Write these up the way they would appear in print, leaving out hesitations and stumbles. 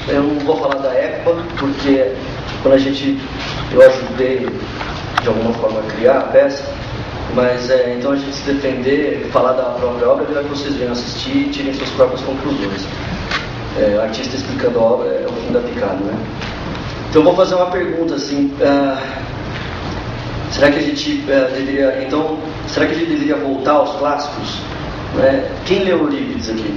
eu não vou falar da época, porque quando eu ajudei de alguma forma a criar a peça, mas então a gente se defender, falar da própria obra, é melhor que vocês venham assistir e tirem suas próprias conclusões. O artista explicando a obra é o fim da picada, né? Então eu vou fazer uma pergunta assim, será que a gente deveria voltar aos clássicos? Né? Quem leu Eurípides aqui?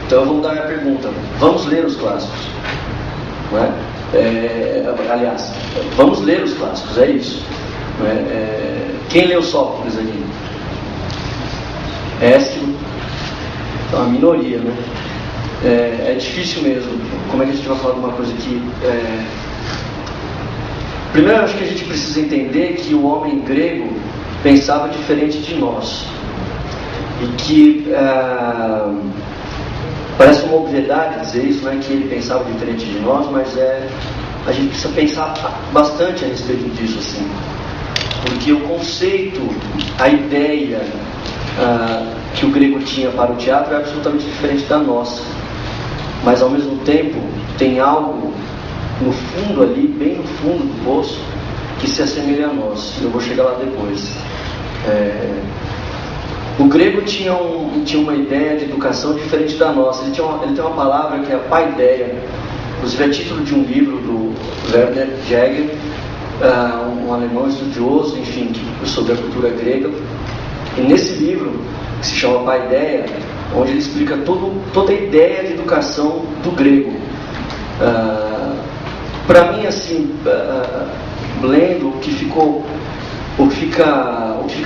Então eu vou mudar a minha pergunta. Vamos ler os clássicos, não é? Aliás, vamos ler os clássicos, é isso, não é? Quem leu Sófocles aqui? Ésquilo. Então, a minoria, né? É difícil mesmo. Como é que a gente vai falar de uma coisa que... Primeiro, eu acho que a gente precisa entender que o homem grego pensava diferente de nós. E que... parece uma obviedade dizer isso, não é que ele pensava diferente de nós, mas a gente precisa pensar bastante a respeito disso, assim. Porque o conceito, a ideia que o grego tinha para o teatro é absolutamente diferente da nossa. Mas ao mesmo tempo tem algo no fundo ali, bem no fundo do poço, que se assemelha a nós. Eu vou chegar lá depois. O grego tinha uma ideia de educação diferente da nossa. Ele tem uma palavra que é a paideia. Inclusive é título de um livro do Werner Jäger, um alemão estudioso, enfim, sobre a cultura grega. E nesse livro, que se chama Paideia, onde ele explica toda a ideia de educação do grego. Para mim, assim, lendo, o que fica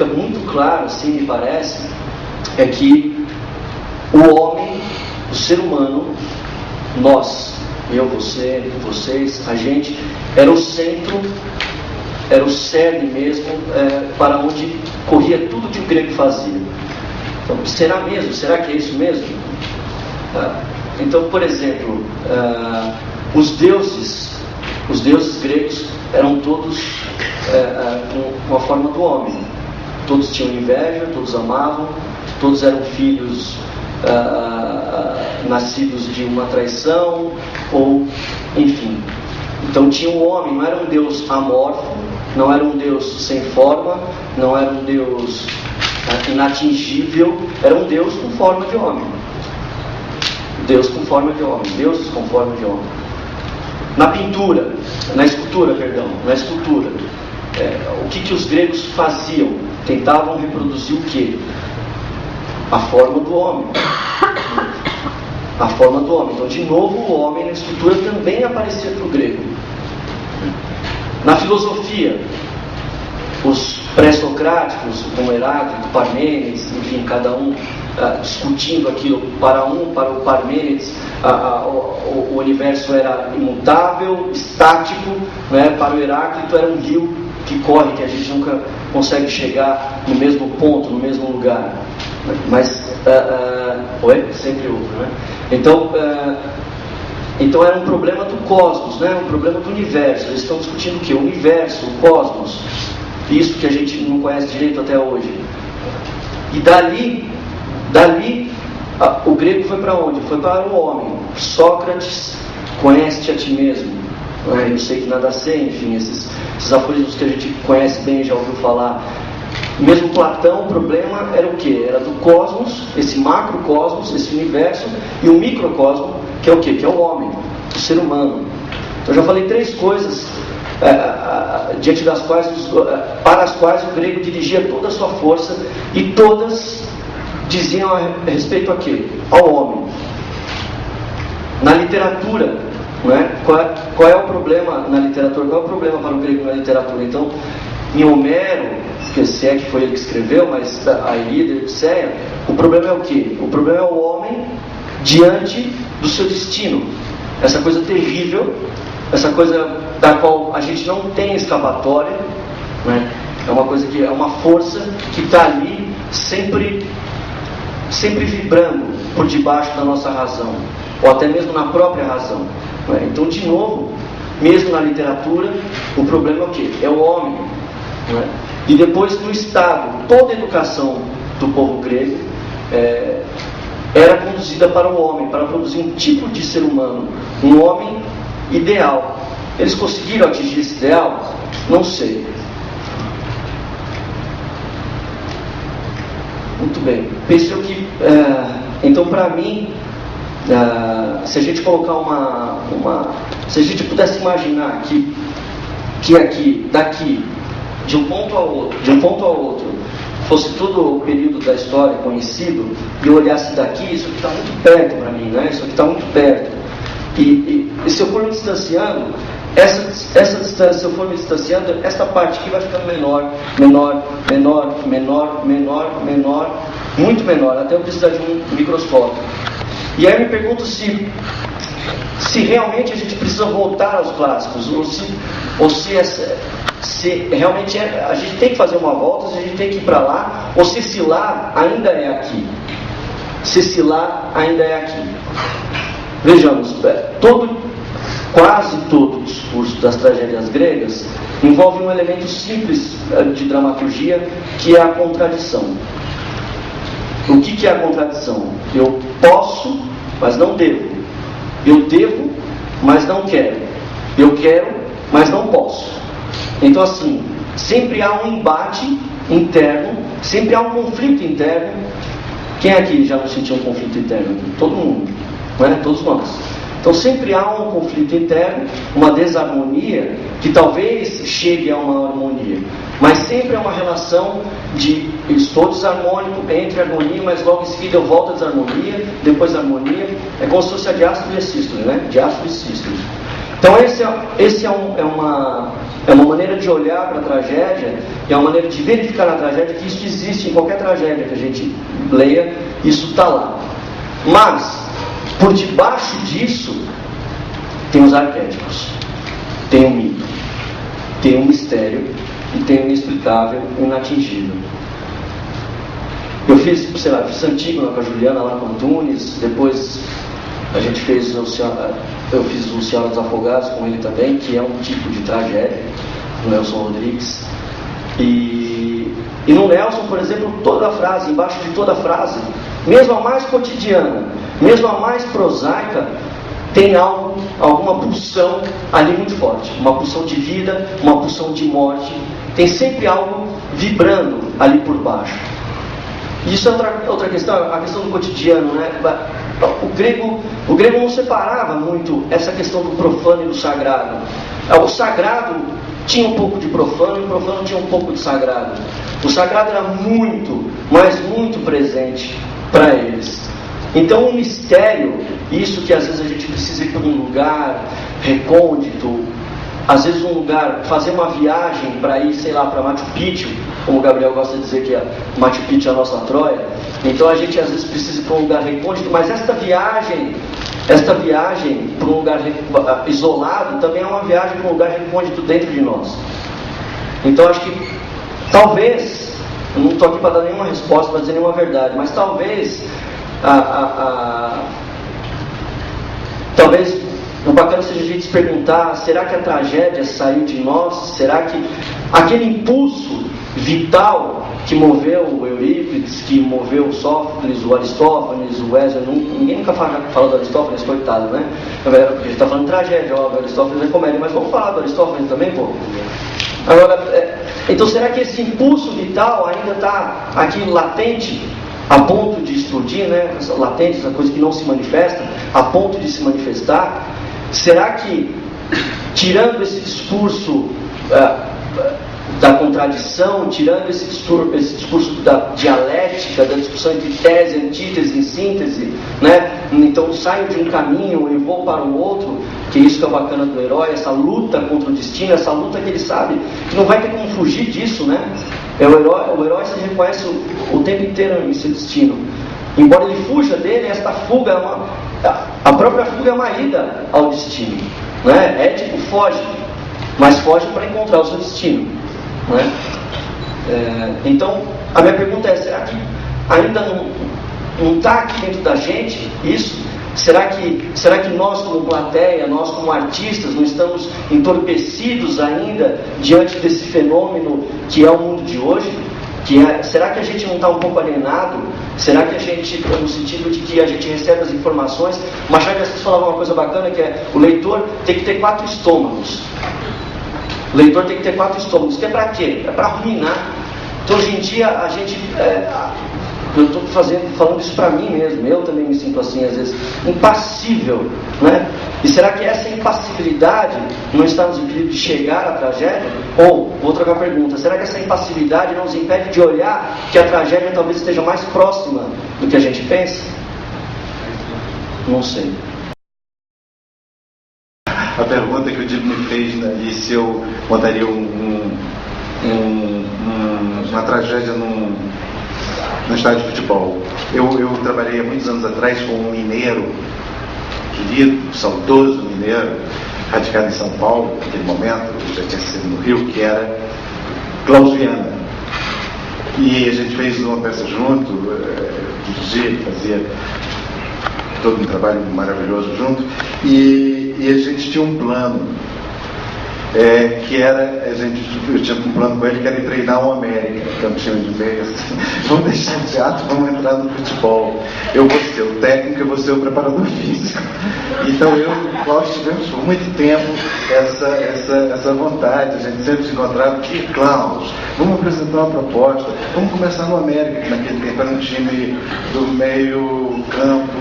muito claro, assim, me parece, é que o homem, o ser humano, nós, eu, você, vocês, a gente, era o centro, era o cerne mesmo, para onde corria tudo que o grego fazia. Então, será mesmo? Será que é isso mesmo? Então, por exemplo, os deuses gregos eram todos com a forma do homem. Todos tinham inveja, todos amavam, todos eram filhos nascidos de uma traição, ou enfim. Então tinha um homem, não era um Deus amorfo, não era um Deus sem forma, não era um Deus inatingível, era um Deus com forma de homem. Deus com forma de homem, deuses com forma de homem. Na escultura, o que os gregos faziam? Tentavam reproduzir o quê? A forma do homem. A forma do homem. Então, de novo, o homem na escultura também aparecia para o grego. Na filosofia, os pré-socráticos, como Heráclito, Parmênides, enfim, cada um discutindo aquilo. Para o Parmênides, o universo era imutável, estático, né? Para o Heráclito era um rio que corre, que a gente nunca consegue chegar no mesmo ponto, no mesmo lugar. Mas, sempre outro, né? Então era um problema do cosmos, né? Um problema do universo. Eles estão discutindo o quê? O universo, o cosmos. Isso que a gente não conhece direito até hoje. E dali o grego foi para onde? Foi para o homem. Sócrates, conhece-te a ti mesmo. Eu sei que nada sei, enfim, esses aforismos que a gente conhece bem, já ouviu falar. Mesmo Platão, o problema era o quê? Era do cosmos, esse macrocosmos, esse universo, e o microcosmo, que é o quê? Que é o homem, o ser humano. Então eu já falei 3 coisas diante das quais, para as quais o grego dirigia toda a sua força, e todas diziam a respeito a quê? Ao homem. Na literatura, não é? Qual é o problema na literatura? Qual é o problema para o grego na literatura? Então, em Homero, que se é que foi ele que escreveu, mas a Ilíada, Odisseia, o problema é o quê? O problema é o homem diante do seu destino. Essa coisa terrível, essa coisa da qual a gente não tem escapatória, né? É uma coisa que é uma força que está ali sempre vibrando por debaixo da nossa razão, ou até mesmo na própria razão, né? Então, de novo, mesmo na literatura, o problema é o quê? É o homem, né? E depois, no Estado, toda a educação do povo grego era conduzida para o homem, para produzir um tipo de ser humano, um homem ideal. Eles conseguiram atingir esse ideal? Não sei. Muito bem. Penso que, então, para mim, se a gente colocar se a gente pudesse imaginar que aqui, daqui, de um ponto ao outro, fosse todo o período da história conhecido, e eu olhasse daqui, isso aqui está muito perto para mim, né? Isso aqui está muito perto. E se eu for me distanciando, essa distância, se eu for me distanciando, essa parte aqui vai ficando menor, muito menor, até eu precisar de um microscópio. E aí eu me pergunto se realmente a gente precisa voltar aos clássicos, ou se realmente a gente tem que fazer uma volta, se a gente tem que ir para lá, ou se esse lá ainda é aqui. Se esse lá ainda é aqui. Vejamos, quase todo o discurso das tragédias gregas envolve um elemento simples de dramaturgia, que é a contradição. O que é a contradição? Eu posso, mas não devo. Eu devo, mas não quero. Eu quero, mas não posso. Então, assim, sempre há um embate interno, sempre há um conflito interno. Quem aqui já não sentiu um conflito interno? Todo mundo, não é? Todos nós. Então sempre há um conflito interno, uma desarmonia, que talvez chegue a uma harmonia, mas sempre é uma relação de estou desarmônico, entre harmonia, mas logo em seguida eu volto à desarmonia, depois a harmonia. É como se fosse a diástole e a sístole, né? Diástole e sístole. Então esse é uma maneira de olhar para a tragédia, é uma maneira de verificar na tragédia que isso existe em qualquer tragédia que a gente leia, isso está lá. Mas por debaixo disso, tem os arquétipos, tem o mito, tem o mistério e tem o inexplicável, o inatingível. Eu fiz Antígona com a Juliana lá com Antunes, depois a gente fez eu fiz o Senhora dos Afogados com ele também, que é um tipo de tragédia, do Nelson Rodrigues. E no Nelson, por exemplo, toda a frase, embaixo de toda a frase, mesmo a mais cotidiana, mesmo a mais prosaica, tem alguma pulsão ali muito forte, uma pulsão de vida, uma pulsão de morte, tem sempre algo vibrando ali por baixo. Isso é outra questão, a questão do cotidiano, né? O grego não separava muito essa questão do profano e do sagrado. O sagrado tinha um pouco de profano e o profano tinha um pouco de sagrado. O sagrado era muito, mas muito presente para eles. Então o mistério, isso que às vezes a gente precisa ir para um lugar recôndito, às vezes um lugar, fazer uma viagem para ir, sei lá, para Machu Picchu, como o Gabriel gosta de dizer que Machu Picchu é a nossa Troia. Então a gente às vezes precisa ir para um lugar recôndito, mas esta viagem para um lugar isolado também é uma viagem para um lugar recôndito dentro de nós. Então acho que talvez, eu não estou aqui para dar nenhuma resposta, para dizer nenhuma verdade, mas talvez talvez o bacana seja a gente se perguntar: será que a tragédia saiu de nós? Será que aquele impulso vital que moveu o Eurípides, que moveu o Sófocles, o Aristófanes, o Wesley, ninguém nunca fala do Aristófanes, coitado, né? A gente está falando de tragédia, óbvio, o Aristófanes é comédia, mas vamos falar do Aristófanes também, pô? Agora, então será que esse impulso vital ainda está aqui latente, a ponto de explodir, né? Latente, essa coisa que não se manifesta, a ponto de se manifestar? Será que, tirando esse discurso da contradição, tirando esse discurso da dialética, da discussão entre tese, antítese e síntese, né? Então saio de um caminho e vou para o outro, que é isso que é o bacana do herói, essa luta contra o destino, essa luta que ele sabe que não vai ter como fugir disso, né? O herói se reconhece o tempo inteiro em seu destino. Embora ele fuja dele, esta fuga a própria fuga é uma ida ao destino, né? Édipo foge, mas foge para encontrar o seu destino, né? Então a minha pergunta é: será que ainda não está aqui dentro da gente isso? Será que nós como plateia, nós como artistas, não estamos entorpecidos ainda diante desse fenômeno que é o mundo de hoje? Será que a gente não está um pouco alienado? Será que a gente, no sentido de que a gente recebe as informações, o Machado de Assis falava uma coisa bacana, que é: o leitor tem que ter 4 estômagos. O leitor tem que ter 4 estômagos. Que é para quê? É para ruminar. Então, hoje em dia, a gente... eu estou falando isso para mim mesmo, eu também me sinto assim, às vezes, impassível, né? E será que essa impassibilidade não está nos impedindo de chegar à tragédia? Ou, vou trocar a pergunta, será que essa impassibilidade não nos impede de olhar que a tragédia talvez esteja mais próxima do que a gente pensa? Não sei. A pergunta que o Diego me fez, né, e se eu montaria uma tragédia no estádio de futebol. Eu trabalhei há muitos anos atrás com um mineiro, querido, saudoso mineiro, radicado em São Paulo, naquele momento, já tinha sido no Rio, que era Klaus Viana. E a gente fez uma peça junto, dirigia, fazia todo um trabalho maravilhoso junto, e a gente tinha um plano, que era, eu tinha um plano com ele que era ir treinar o América, que é um time de meio assim: vamos deixar o teatro, vamos entrar no futebol. Eu vou ser o técnico, eu vou ser o preparador físico. Então eu e o Klaus tivemos por muito tempo essa vontade, a gente sempre se encontrava aqui: Klaus, vamos apresentar uma proposta, vamos começar no América, que naquele tempo era um time do meio campo.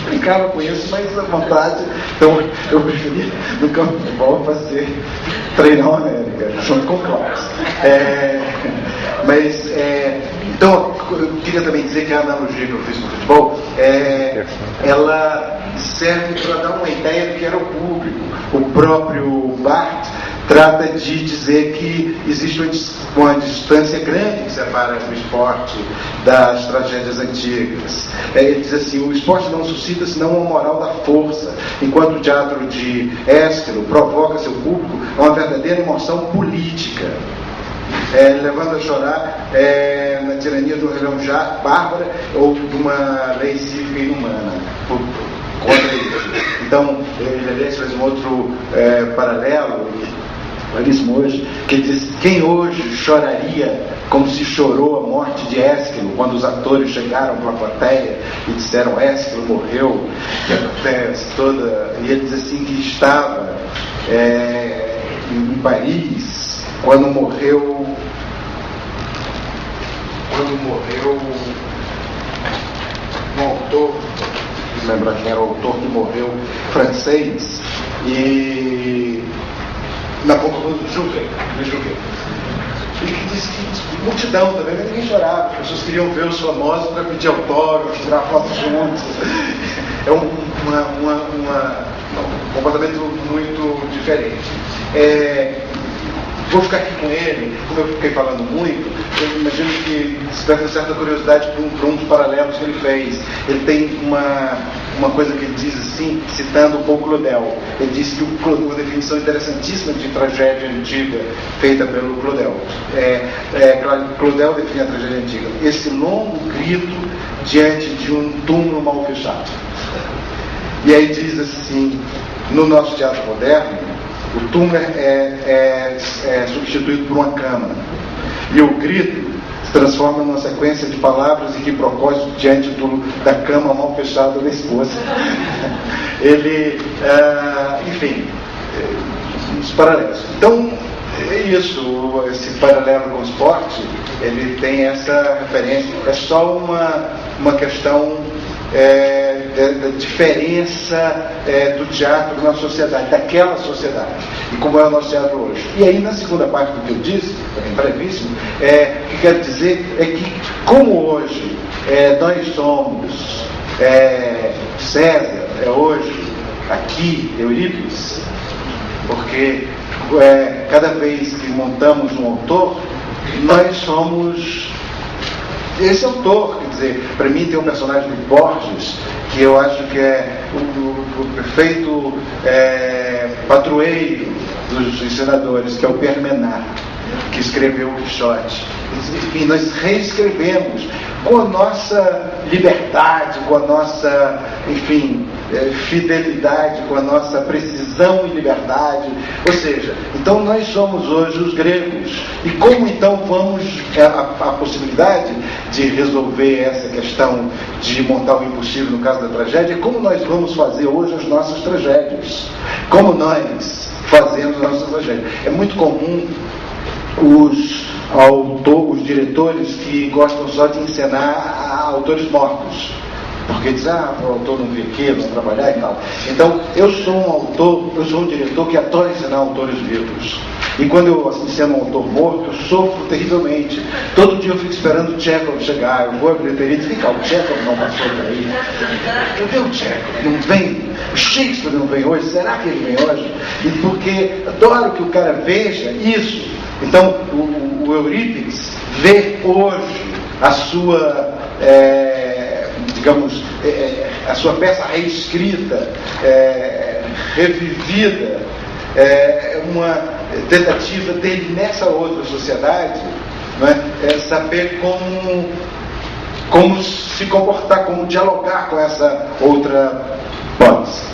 Brincava com isso, mas a vontade, então eu preferia no campo de futebol fazer treinar o América, junto com o Klaus. Então eu queria também dizer que a analogia que eu fiz com o futebol, ela serve para dar uma ideia do que era o público. O próprio Barthes trata de dizer que existe uma distância grande que separa o esporte das tragédias antigas. Ele diz assim: o esporte não suscita senão uma moral da força, enquanto o teatro de Ésquilo provoca seu público a uma verdadeira emoção política, levando a chorar na tirania de um relhão bárbara ou de uma lei cívica inumana contra isso. Então, ele aliás faz um outro paralelo, claríssimo hoje, que diz: quem hoje choraria como se chorou a morte de Ésquilo, quando os atores chegaram para a plateia e disseram: Ésquilo morreu, que a plateia toda... E ele diz assim que estava em Paris quando morreu um autor, não lembro quem era o autor que morreu, francês, e na ponta do Juve. E que disse que multidão também, mas ninguém chorava, as pessoas queriam ver os famosos para pedir autógrafos, tirar fotos juntos. É um comportamento muito diferente. Vou ficar aqui com ele, como eu fiquei falando muito, eu imagino que se deve ter certa curiosidade por um dos paralelos que ele fez. Ele tem uma coisa que ele diz assim, citando um pouco Claudel. Ele diz que uma definição interessantíssima de tragédia antiga, feita pelo Claudel. Claudel define a tragédia antiga: esse longo grito diante de um túmulo mal fechado. E aí diz assim: no nosso teatro moderno, o túmulo é substituído por uma cama, e o grito se transforma numa sequência de palavras e quiprocós diante da cama mal fechada da esposa. Ele, enfim, os paralelos. Então, é isso, esse paralelo com o esporte, ele tem essa referência. É só uma questão da diferença do teatro na sociedade, daquela sociedade, e como é o nosso teatro hoje. E aí, na segunda parte do que eu disse, brevíssimo, o que quero dizer é que, como hoje nós somos César, hoje, aqui, Eurípides, porque cada vez que montamos um autor, nós somos esse autor. Quer dizer, para mim tem um personagem do Borges, que eu acho que é o perfeito padroeiro dos ensinadores, que é o Permenat, que escreveu o Quixote. Enfim, nós reescrevemos com a nossa liberdade, com a nossa, enfim, fidelidade, com a nossa precisão e liberdade. Ou seja, então nós somos hoje os gregos. E como então vamos a possibilidade de resolver essa questão de montar o impossível no caso da tragédia? Como nós vamos fazer hoje as nossas tragédias? Como nós fazemos a nossa tragédia? É muito comum os diretores que gostam só de encenar autores mortos, porque dizem, o autor não vem aqui, vai trabalhar e tal. Então, eu sou um diretor que adora ensinar autores vivos. E quando eu enceno um autor morto, eu sofro terrivelmente. Todo dia eu fico esperando o Tchekhov chegar, eu vou à bilheteria e digo, o Tchekhov não passou por aí. Eu vi o Tchekhov, não vem, o Shakespeare não vem hoje, será que ele vem hoje? E porque adoro que o cara veja isso. Então, o Eurípides vê hoje a sua, a sua peça reescrita, revivida, uma tentativa dele nessa outra sociedade, não é? Saber como se comportar, como dialogar com essa outra hipótese.